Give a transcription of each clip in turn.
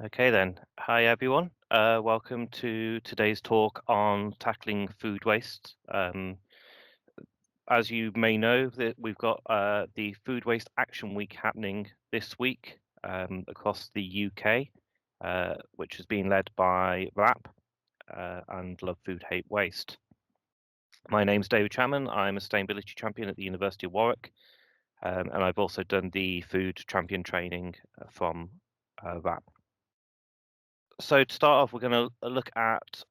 Okay then. Hi everyone. Welcome to today's talk on tackling food waste. As you may know, that we've got the Food Waste Action Week happening this week across the UK, which is being led by RAP and Love Food Hate Waste. My name's David Chapman. I'm a sustainability champion at the University of Warwick, and I've also done the food champion training from RAP. So to start off, we're going to look at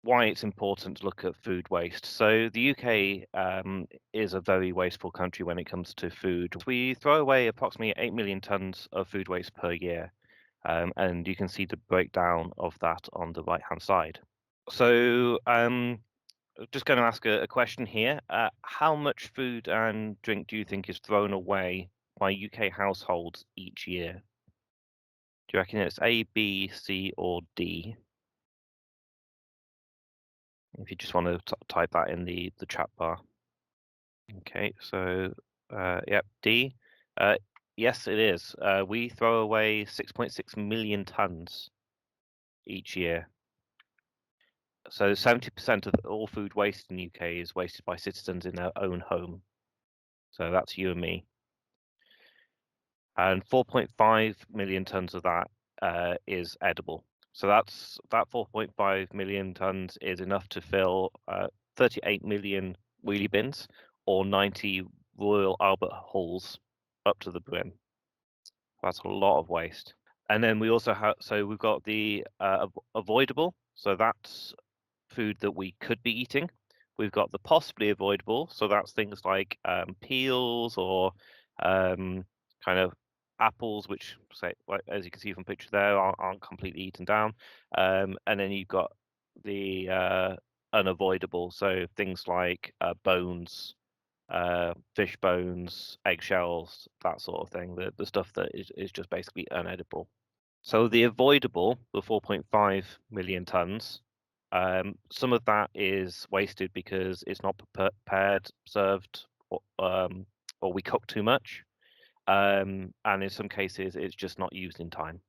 why it's important to look at food waste. So the UK is a very wasteful country when it comes to food. We throw away approximately 8 million tons of food waste per year, and you can see the breakdown of that on the right-hand side. So just going to ask a question here. How much food and drink do you think is thrown away by UK households each year? Do you reckon it's A, B, C, or D? If you just want to type that in the chat bar. Okay, so yep, D. Uh, yes, it is. We throw away 6.6 million tons each year. So 70% of all food waste in the UK is wasted by citizens in their own home. So that's you and me. And 4.5 million tons of that is edible. So that 4.5 million tons is enough to fill 38 million wheelie bins or 90 Royal Albert halls up to the brim. That's a lot of waste. And then we also have, so we've got the avoidable. So that's food that we could be eating. We've got the possibly avoidable. So that's things like peels or kind of apples, which say, like, as you can see from the picture there, aren't completely eaten down. And then you've got the unavoidable. So things like bones, fish bones, eggshells, that sort of thing. The stuff that is just basically unedible. So the avoidable, the 4.5 million tons, some of that is wasted because it's not prepared, served, or we cook too much. And in some cases, it's just not used in time.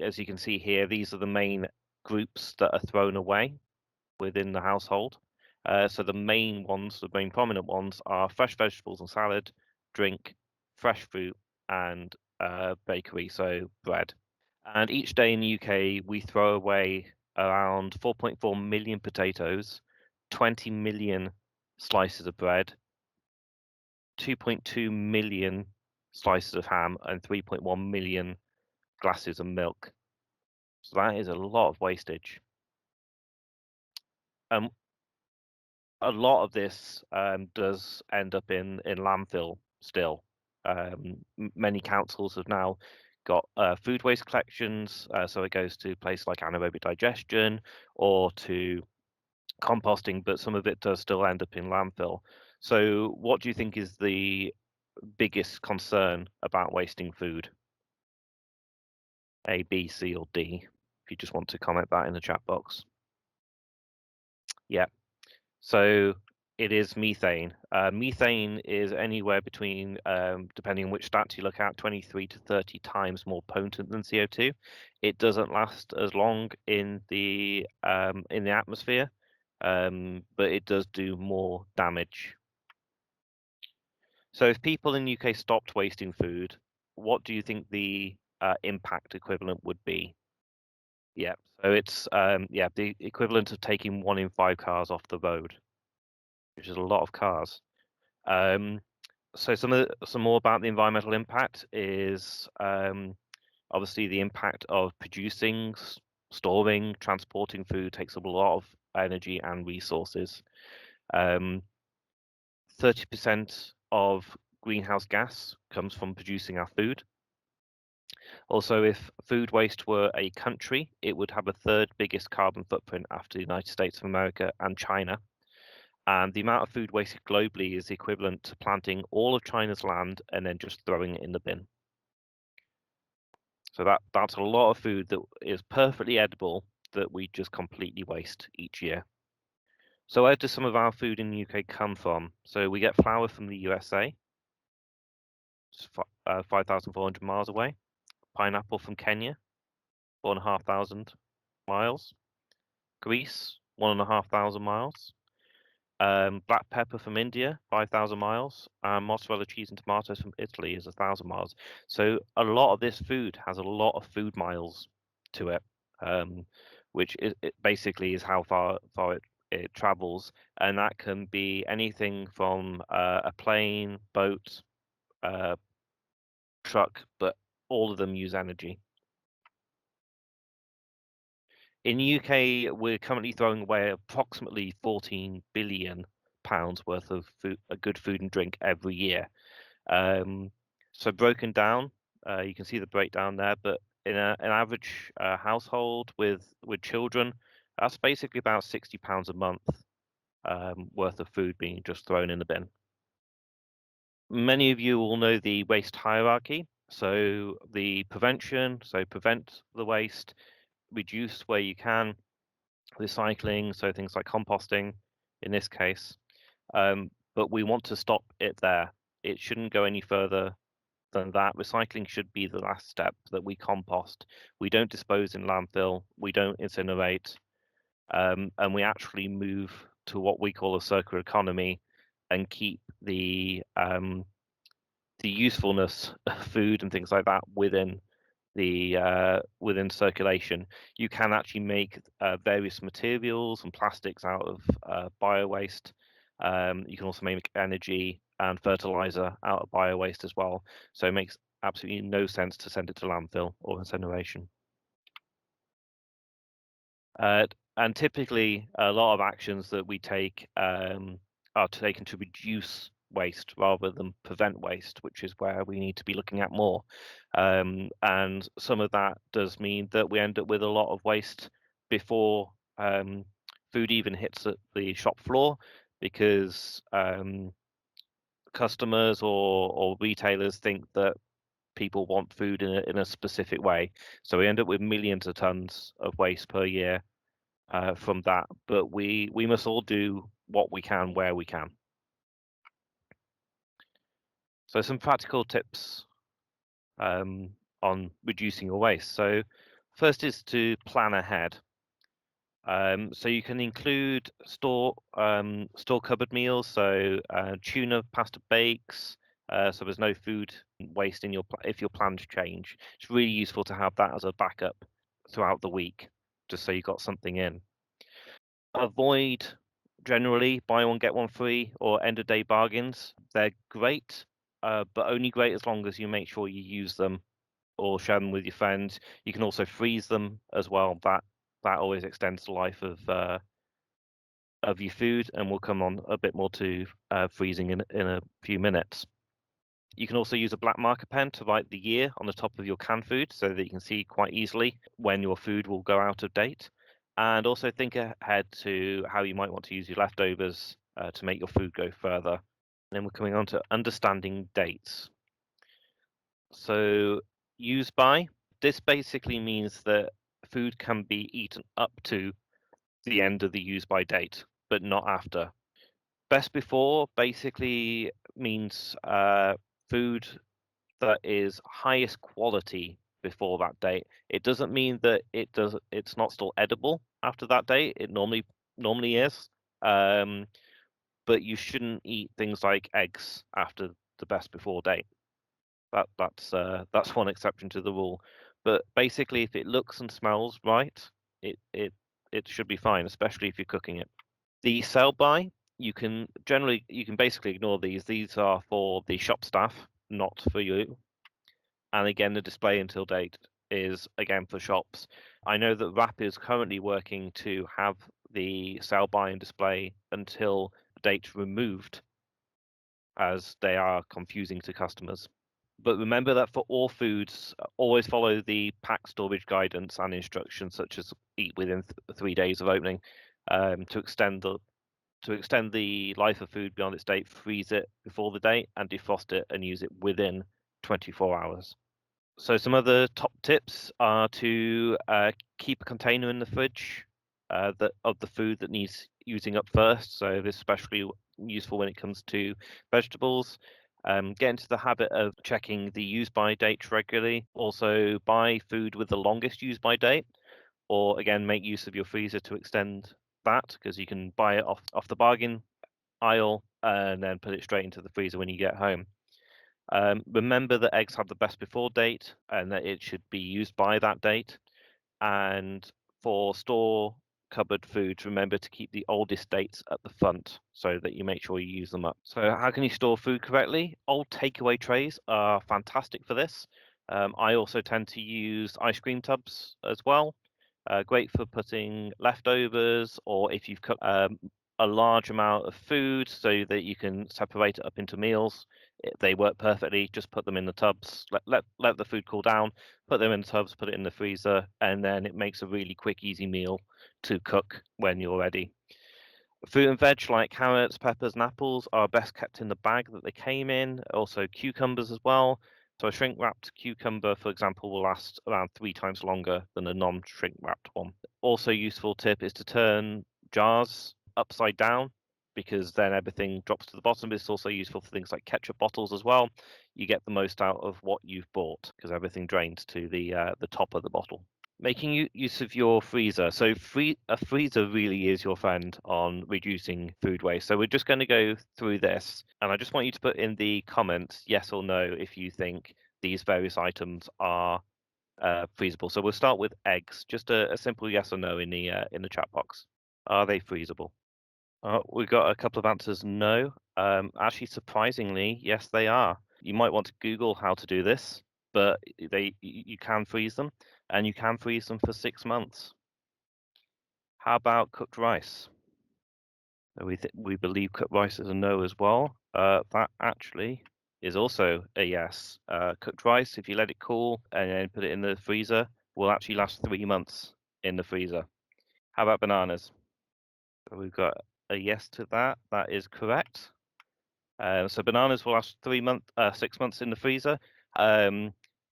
As you can see here, these are the main groups that are thrown away within the household. So the main ones, the main prominent ones are fresh vegetables and salad, drink, fresh fruit, and bakery, so bread. And each day in the UK, we throw away around 4.4 million potatoes, 20 million slices of bread, 2.2 million slices of ham, and 3.1 million glasses of milk. So that is a lot of wastage. Um, a lot of this does end up in landfill still. Many councils have now got food waste collections, so it goes to places like anaerobic digestion or to composting, but some of it does still end up in landfill. So, what do you think is the biggest concern about wasting food? A, B, C, or D? If you just want to comment that in the chat box. Yeah. So it is methane. Methane is anywhere between, depending on which stats you look at, 23 to 30 times more potent than CO2. It doesn't last as long in the atmosphere, but it does do more damage. So if people in the UK stopped wasting food, what do you think the impact equivalent would be? Yeah, so it's the equivalent of taking 1 in 5 cars off the road, which is a lot of cars. Um, so some more about the environmental impact is obviously the impact of producing, storing, transporting food takes up a lot of energy and resources. 30% of greenhouse gas comes from producing our food. Also, if food waste were a country, it would have a third biggest carbon footprint after the United States of America and China. And the amount of food wasted globally is equivalent to planting all of China's land and then just throwing it in the bin. So that's a lot of food that is perfectly edible that we just completely waste each year. So where does some of our food in the UK come from? So we get flour from the USA, it's 5,400 miles away. pineapple from Kenya, 4,500 miles. Greece, 1,500 miles. Black pepper from India, 5,000 miles. And mozzarella cheese and tomatoes from Italy is 1,000 miles. So a lot of this food has a lot of food miles to it, which it basically is how far it travels. And that can be anything from a plane, boat, truck, but all of them use energy. In the UK, we're currently throwing away approximately 14 billion pounds worth of food, good food and drink every year. So broken down, you can see the breakdown there. But in an average household with children, that's basically about £60 a month worth of food being just thrown in the bin. Many of you will know the waste hierarchy. So the prevention, so prevent the waste, reduce where you can, recycling, so things like composting in this case. But we want to stop it there. It shouldn't go any further than that. Recycling should be the last step, that we compost. We don't dispose in landfill, we don't incinerate, and we actually move to what we call a circular economy and keep the usefulness of food and things like that within within circulation. You can actually make various materials and plastics out of bio waste. You can also make energy and fertilizer out of bio waste as well. So it makes absolutely no sense to send it to landfill or incineration. And typically, a lot of actions that we take are taken to reduce waste rather than prevent waste, which is where we need to be looking at more. And some of that does mean that we end up with a lot of waste before food even hits the shop floor, because customers or retailers think that people want food in a specific way. So we end up with millions of tons of waste per year from that. But we must all do what we can where we can. So some practical tips on reducing your waste. So first is to plan ahead. So you can include store cupboard meals, so tuna pasta bakes, so there's no food waste in if your plans change. It's really useful to have that as a backup throughout the week, just so you've got something in. Avoid generally buy one get one free or end of day bargains. They're great, but only great as long as you make sure you use them or share them with your friends. You can also freeze them as well. That always extends the life of your food, and we'll come on a bit more to freezing in a few minutes. You can also use a black marker pen to write the year on the top of your canned food so that you can see quite easily when your food will go out of date. And also think ahead to how you might want to use your leftovers to make your food go further. And then we're coming on to understanding dates. So use by, this basically means that food can be eaten up to the end of the use by date, but not after. Best before basically means food that is highest quality before that date. It doesn't mean that it's not still edible after that date. It normally is. But you shouldn't eat things like eggs after the best before date. That's one exception to the rule. But basically, if it looks and smells right, it should be fine, especially if you're cooking it. The sell by, you can basically ignore these. These are for the shop staff, not for you. And again, the display until date is again for shops. I know that Wrap is currently working to have the sell by and display until the date's removed, as they are confusing to customers. But remember that for all foods, always follow the pack storage guidance and instructions, such as eat within 3 days of opening, to extend the life of food beyond its date. Freeze it before the date and defrost it and use it within 24 hours. So some other top tips are to keep a container in the fridge of the food that needs using up first. So this is especially useful when it comes to vegetables. Get into the habit of checking the use-by date regularly. Also, buy food with the longest use-by date, or again, make use of your freezer to extend that, because you can buy it off the bargain aisle and then put it straight into the freezer when you get home. Remember that eggs have the best before date and that it should be used by that date. And for store cupboard foods, remember to keep the oldest dates at the front so that you make sure you use them up. So how can you store food correctly? Old takeaway trays are fantastic for this. I also tend to use ice cream tubs as well. Great for putting leftovers, or if you've cooked a large amount of food so that you can separate it up into meals. They work perfectly. Just put them in the tubs, let the food cool down, put them in the tubs, put it in the freezer, and then it makes a really quick, easy meal to cook when you're ready. Fruit and veg like carrots, peppers, and apples are best kept in the bag that they came in. Also, cucumbers as well. So a shrink wrapped cucumber, for example, will last around 3 times longer than a non-shrink wrapped one. Also, useful tip is to turn jars upside down, because then everything drops to the bottom. It's also useful for things like ketchup bottles as well. You get the most out of what you've bought because everything drains to the top of the bottle. Making use of your freezer. So a freezer really is your friend on reducing food waste. So we're just going to go through this, and I just want you to put in the comments yes or no if you think these various items are freezable. So we'll start with eggs. Just a simple yes or no in the chat box. Are they freezable? We've got a couple of answers no. Actually, surprisingly, yes, they are. You might want to Google how to do this, but you can freeze them, and you can freeze them for 6 months. How about cooked rice? We believe cooked rice is a no as well. That actually is also a yes. Cooked rice, if you let it cool and then put it in the freezer, will actually last 3 months in the freezer. How about bananas? So we've got a yes to that. That is correct. So bananas will last 6 months in the freezer.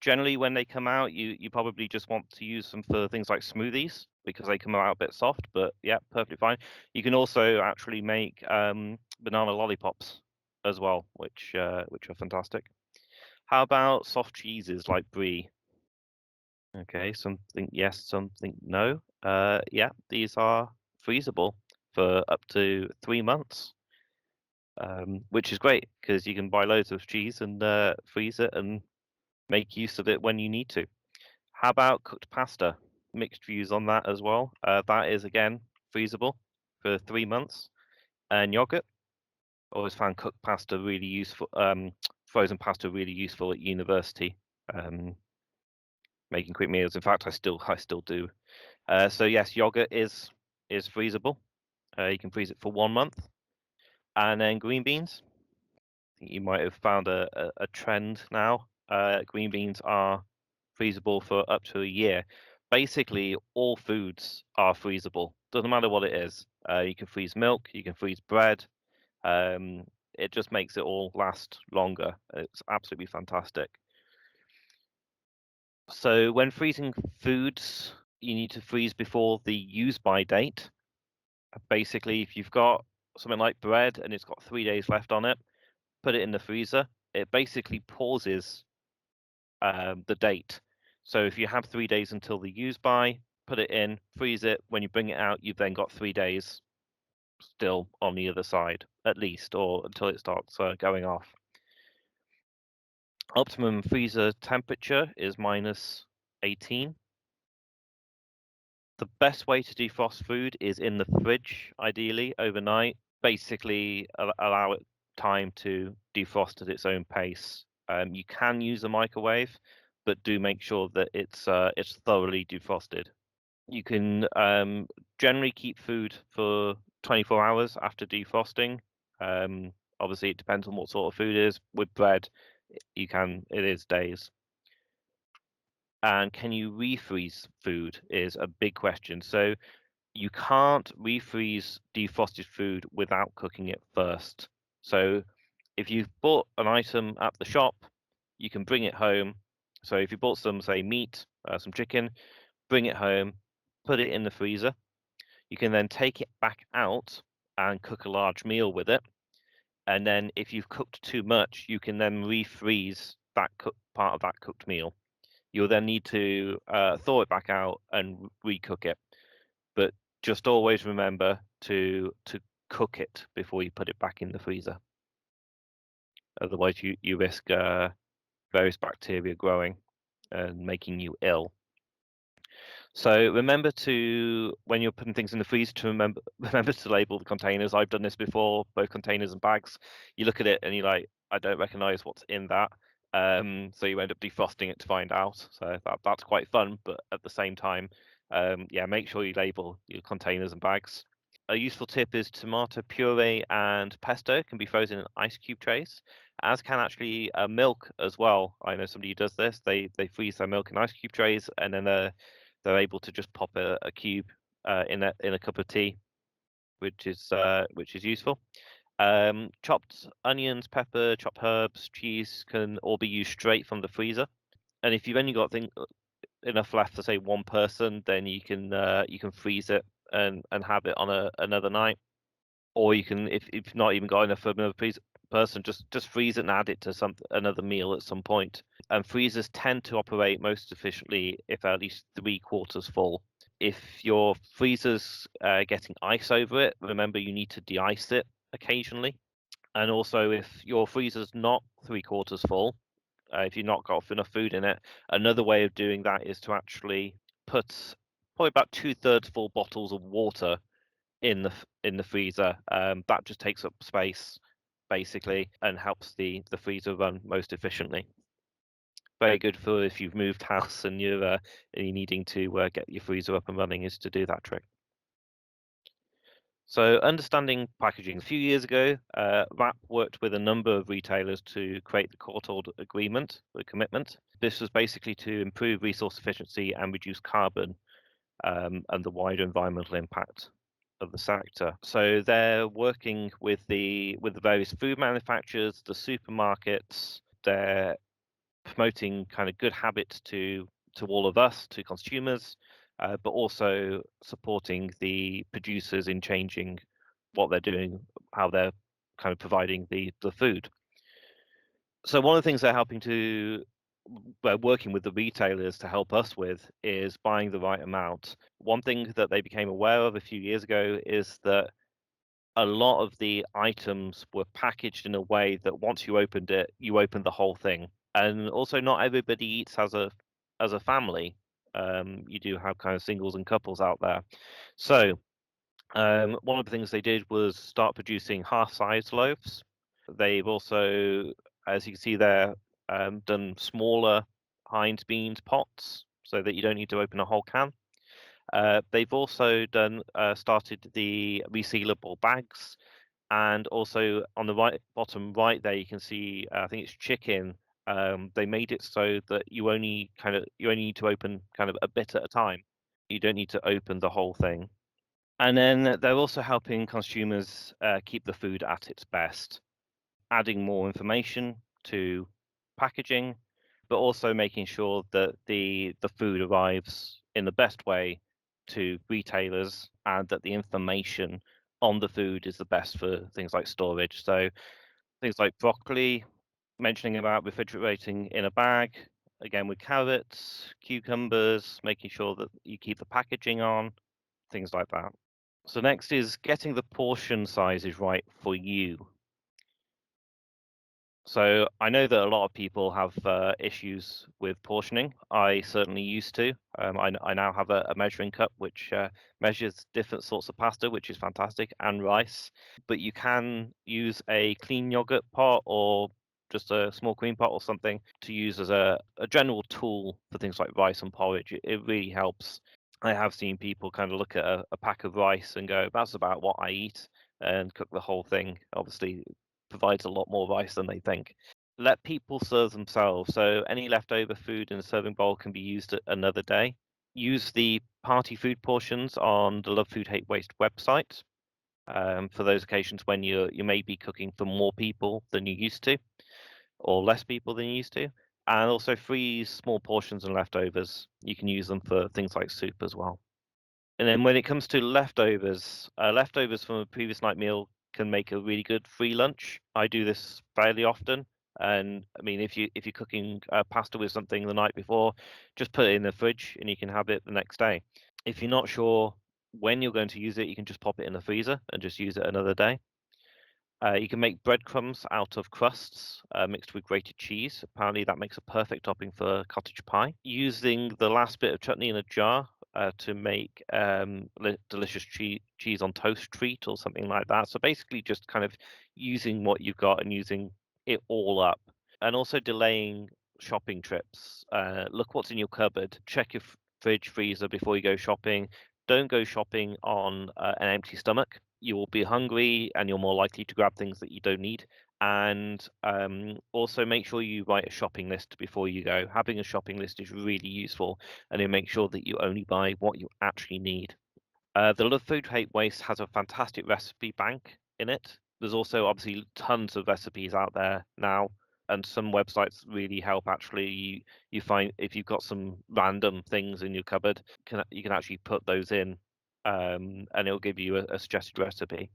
Generally, when they come out, you probably just want to use them for things like smoothies because they come out a bit soft. But yeah, perfectly fine. You can also actually make banana lollipops as well, which are fantastic. How about soft cheeses like brie? Okay, something yes, something no. Yeah, these are freezable for up to 3 months. Which is great because you can buy loads of cheese and freeze it and make use of it when you need to. How about cooked pasta? Mixed views on that as well. That is again freezable for 3 months. And yogurt. Always found cooked pasta really useful. Frozen pasta really useful at university. Making quick meals. In fact, I still do. So yes, yogurt is freezable. You can freeze it for 1 month. And then green beans. You might have found a trend now. Green beans are freezable for up to a year. Basically, all foods are freezable. Doesn't matter what it is. You can freeze milk, you can freeze bread. It just makes it all last longer. It's absolutely fantastic. So when freezing foods, you need to freeze before the use by date. Basically, if you've got something like bread and it's got 3 days left on it, put it in the freezer. It basically pauses the date. So if you have 3 days until the use by, put it in, freeze it. When you bring it out, you've then got 3 days still on the other side, at least, or until it starts going off. Optimum freezer temperature is -18. The best way to defrost food is in the fridge, ideally overnight. Basically, allow it time to defrost at its own pace. You can use a microwave, but do make sure that it's thoroughly defrosted. You can generally keep food for 24 hours after defrosting. Obviously, it depends on what sort of food it is. With bread, it is days. And can you refreeze food is a big question. So you can't refreeze defrosted food without cooking it first. So if you've bought an item at the shop, you can bring it home. So if you bought some, say, meat, some chicken, bring it home, put it in the freezer. You can then take it back out and cook a large meal with it. And then if you've cooked too much, you can then refreeze that part of that cooked meal. You'll then need to thaw it back out and recook it. But just always remember to cook it before you put it back in the freezer. Otherwise, you risk various bacteria growing and making you ill. So remember to, when you're putting things in the freezer, to remember to label the containers. I've done this before, both containers and bags. You look at it and you're like, I don't recognize what's in that. So you end up defrosting it to find out. So that's quite fun, but at the same time, yeah, make sure you label your containers and bags. A useful tip is tomato puree and pesto can be frozen in ice cube trays, as can actually milk as well. I know somebody who does this. They freeze their milk in ice cube trays, and then they're able to just pop a cube in a cup of tea, which is useful. Chopped onions, pepper, chopped herbs, cheese can all be used straight from the freezer. And if you've only got enough left for say one person, then you can freeze it and have it on another night. Or you can, if you've not even got enough for another person, just freeze it and add it to another meal at some point. And freezers tend to operate most efficiently if at least 3/4 full. If your freezer's getting ice over it, remember you need to de-ice it occasionally. And also, if your freezer's not 3/4 full, if you've not got enough food in it, another way of doing that is to actually put probably about 2/3 full bottles of water in the freezer. That just takes up space basically and helps the freezer run most efficiently. Very good for if you've moved house and you're needing to get your freezer up and running, is to do that trick. So understanding packaging. A few years ago, WRAP worked with a number of retailers to create the court-ordered agreement, the commitment. This was basically to improve resource efficiency and reduce carbon and the wider environmental impact of the sector. So they're working with the various food manufacturers, the supermarkets. They're promoting kind of good habits to all of us, to consumers, but also supporting the producers in changing what they're doing, how they're kind of providing the food. So one of the things they're helping to, we're working with the retailers to help us with, is buying the right amount. One thing that they became aware of a few years ago is that a lot of the items were packaged in a way that once you opened it, you opened the whole thing. And also, not everybody eats as a family. You do have kind of singles and couples out there. So one of the things they did was start producing half-size loaves. They've also, as you can see there, done smaller Heinz beans pots so that you don't need to open a whole can. They've also started the resealable bags, and also on the bottom right there, you can see I think it's chicken. They made it so that you only need to open kind of a bit at a time. You don't need to open the whole thing. And then they're also helping consumers keep the food at its best, adding more information to packaging, but also making sure that the food arrives in the best way to retailers and that the information on the food is the best for things like storage. So things like broccoli, mentioning about refrigerating in a bag, again with carrots, cucumbers, making sure that you keep the packaging on, things like that. So next is getting the portion sizes right for you. So I know that a lot of people have issues with portioning. I certainly used to. I now have a measuring cup which measures different sorts of pasta, which is fantastic, and rice. But you can use a clean yogurt pot or just a small cream pot or something to use as a general tool for things like rice and porridge. It really helps. I have seen people kind of look at a pack of rice and go, that's about what I eat, and cook the whole thing. Obviously, provides a lot more rice than they think. Let people serve themselves. So any leftover food in a serving bowl can be used another day. Use the party food portions on the Love Food Hate Waste website for those occasions when you may be cooking for more people than you used to, or less people than you used to. And also freeze small portions and leftovers. You can use them for things like soup as well. And then when it comes to leftovers, leftovers from a previous night meal can make a really good free lunch. I do this fairly often. And I mean, if you're cooking pasta with something the night before, just put it in the fridge and you can have it the next day. If you're not sure when you're going to use it, you can just pop it in the freezer and just use it another day. You can make breadcrumbs out of crusts mixed with grated cheese. Apparently, that makes a perfect topping for cottage pie. Using the last bit of chutney in a jar to make delicious cheese on toast treat or something like that. So basically, just kind of using what you've got and using it all up, and also delaying shopping trips. Look what's in your cupboard. Check your fridge, freezer before you go shopping. Don't go shopping on an empty stomach. You will be hungry and you're more likely to grab things that you don't need. And also make sure you write a shopping list before you go. Having a shopping list is really useful, and it makes sure that you only buy what you actually need. The Love Food Hate Waste has a fantastic recipe bank in it. There's also obviously tons of recipes out there now, and some websites really help. Actually, you find if you've got some random things in your cupboard, you can actually put those in, and it'll give you a suggested recipe.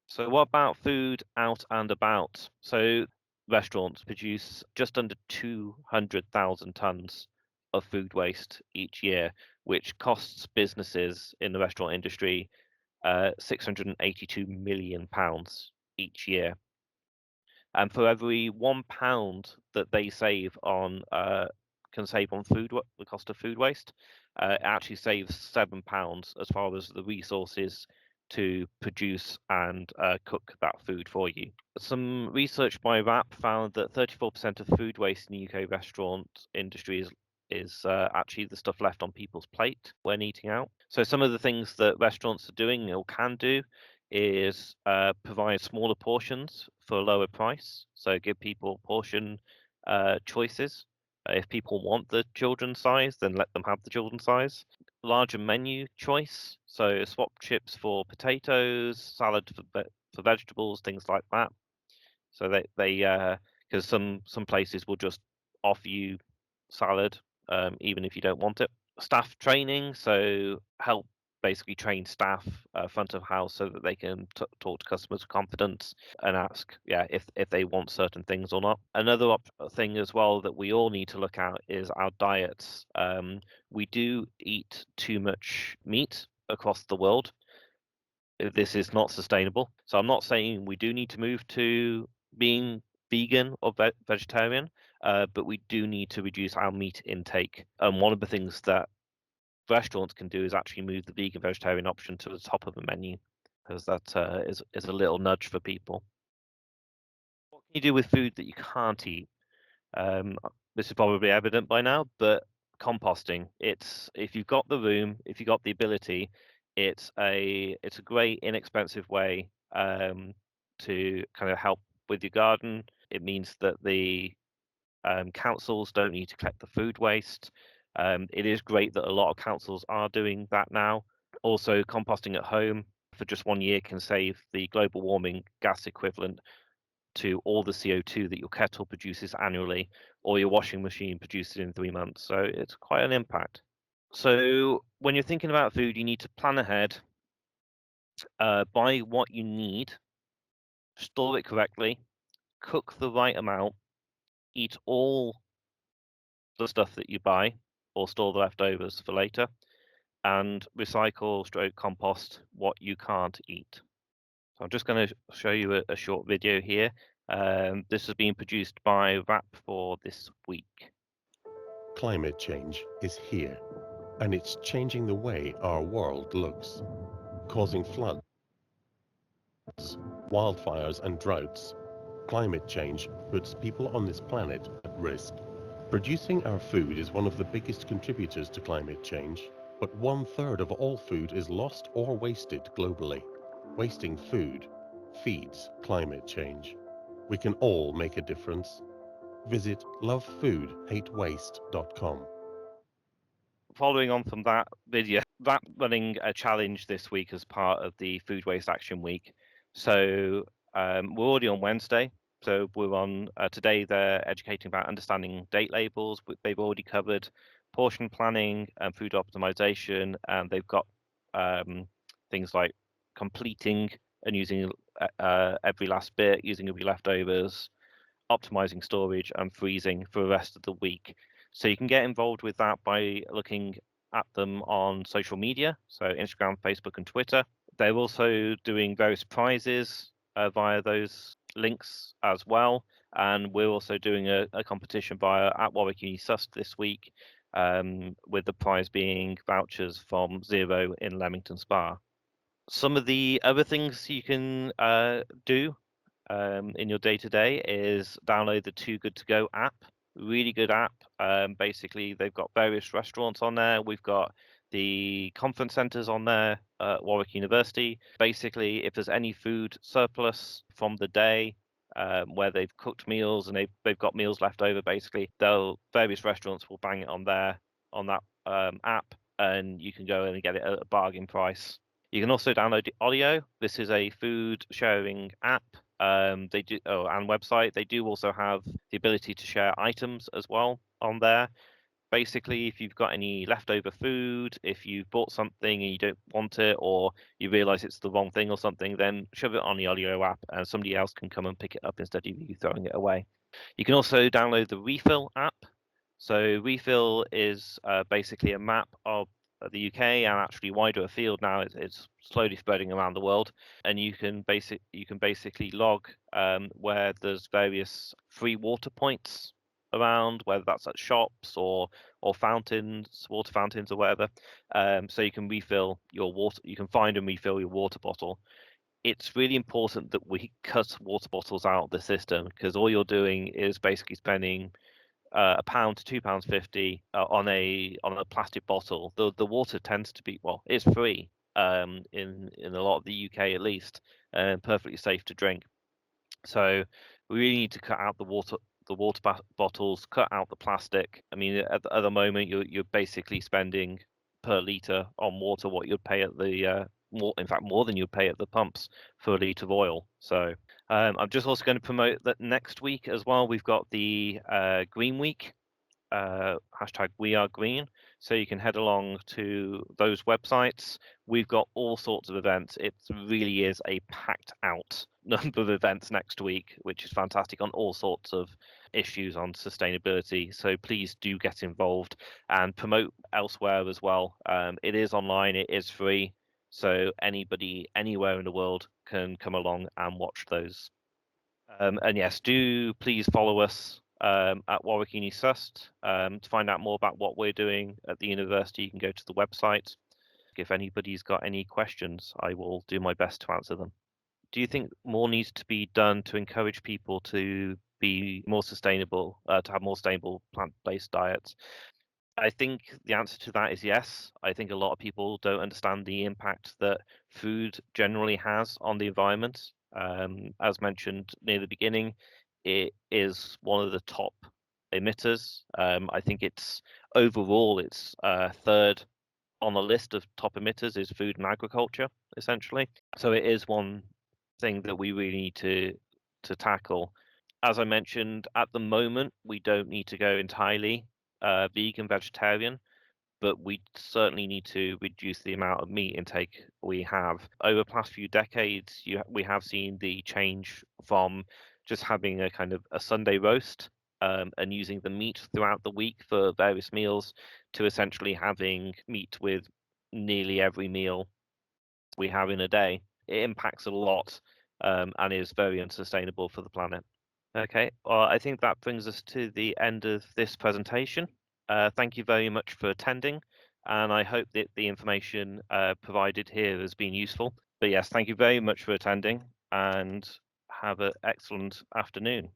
So what about food out and about? So restaurants produce just under 200,000 tons of food waste each year, which costs businesses in the restaurant industry 682 million pounds each year. And for every £1 that they save on can save on the cost of food waste, it actually saves £7 as far as the resources to produce and cook that food for you. Some research by WRAP found that 34% of food waste in the UK restaurant industry is actually the stuff left on people's plate when eating out. So some of the things that restaurants are doing or can do is provide smaller portions for a lower price. So give people portion choices. If people want the children's size, then let them have the children's size. Larger menu choice. So swap chips for potatoes, salad for vegetables, things like that. So they because some places will just offer you salad even if you don't want it. Staff training, so help basically train staff front of house so that they can talk to customers with confidence and ask if they want certain things or not. Another thing as well that we all need to look at is our diets. We do eat too much meat across the world. This is not sustainable. So I'm not saying we do need to move to being vegan or vegetarian, but we do need to reduce our meat intake. And one of the things that restaurants can do is actually move the vegan vegetarian option to the top of the menu, because that is a little nudge for people. What can you do with food that you can't eat? This is probably evident by now, but composting. It's if you've got the room, if you've got the ability, it's a great inexpensive way to kind of help with your garden. It means that the councils don't need to collect the food waste. It is great that a lot of councils are doing that now. Also, composting at home for just 1 year can save the global warming gas equivalent to all the CO2 that your kettle produces annually or your washing machine produces in 3 months. So it's quite an impact. So when you're thinking about food, you need to plan ahead, buy what you need, store it correctly, cook the right amount, eat all the stuff that you buy or store the leftovers for later, and recycle stroke compost what you can't eat. So I'm just going to show you a short video here. This has been produced by WRAP for this week. Climate change is here, and it's changing the way our world looks, causing floods, wildfires, and droughts. Climate change puts people on this planet at risk. Producing our food is one of the biggest contributors to climate change, but 1/3 of all food is lost or wasted globally. Wasting food feeds climate change. We can all make a difference. Visit lovefoodhatewaste.com. Following on from that video, WRAP running a challenge this week as part of the Food Waste Action Week. So we're already on Wednesday. So we're on today. They're educating about understanding date labels. They've already covered portion planning and food optimization, and they've got things like completing and using every last bit, using every leftovers, optimizing storage, and freezing for the rest of the week. So you can get involved with that by looking at them on social media, so Instagram, Facebook, and Twitter. They're also doing various prizes via those links as well. And we're also doing a competition via at Warwick Uni Sust this week, with the prize being vouchers from Zero in Leamington Spa. Some of the other things you can do in your day-to-day is download the Too Good To Go app. Really good app. Basically, they've got various restaurants on there. We've got the conference centres on there at Warwick University. Basically, if there's any food surplus from the day, where they've cooked meals and they've got meals left over, basically, various restaurants will bang it on there on that app, and you can go in and get it at a bargain price. You can also download the Audio. This is a food sharing app. They do and website. They do also have the ability to share items as well on there. Basically, if you've got any leftover food, if you bought something and you don't want it, or you realize it's the wrong thing or something, then shove it on the Audio app and somebody else can come and pick it up instead of you throwing it away. You can also download the Refill app. So Refill is basically a map of the UK and actually wider afield now. It's slowly spreading around the world, and you can basically log where there's various free water points around, whether that's at shops or fountains, water fountains or whatever. So you can refill your water. You can find and refill your water bottle. It's really important that we cut water bottles out of the system, because all you're doing is basically spending £1 to £2.50 on a plastic bottle. The water tends to be, well, it's free in a lot of the UK at least, and perfectly safe to drink. So we really need to cut out the water bottles, cut out the plastic. I mean, at the moment, you're basically spending per litre on water what you'd pay at the more than you'd pay at the pumps for a litre of oil. So I'm just also going to promote that next week as well. We've got the Green Week, hashtag We Are Green. So you can head along to those websites. We've got all sorts of events. It really is a packed out number of events next week, which is fantastic, on all sorts of issues on sustainability. So please do get involved and promote elsewhere as well. It is online, it is free. So anybody anywhere in the world can come along and watch those. And yes, do please follow us at Warwick Uni Sust. To find out more about what we're doing at the university, you can go to the website. If anybody's got any questions, I will do my best to answer them. Do you think more needs to be done to encourage people to be more sustainable, to have more sustainable plant-based diets? I think the answer to that is yes. I think a lot of people don't understand the impact that food generally has on the environment. As mentioned near the beginning, it is one of the top emitters. I think it's overall it's third on the list of top emitters is food and agriculture, essentially. So it is one thing that we really need to tackle. As I mentioned, at the moment, we don't need to go entirely vegan, vegetarian, but we certainly need to reduce the amount of meat intake we have. Over the past few decades, we have seen the change from just having a kind of a Sunday roast and using the meat throughout the week for various meals, to essentially having meat with nearly every meal we have in a day. It impacts a lot and is very unsustainable for the planet. Okay, well, I think that brings us to the end of this presentation. Thank you very much for attending, and I hope that the information provided here has been useful. But yes, thank you very much for attending, and have an excellent afternoon.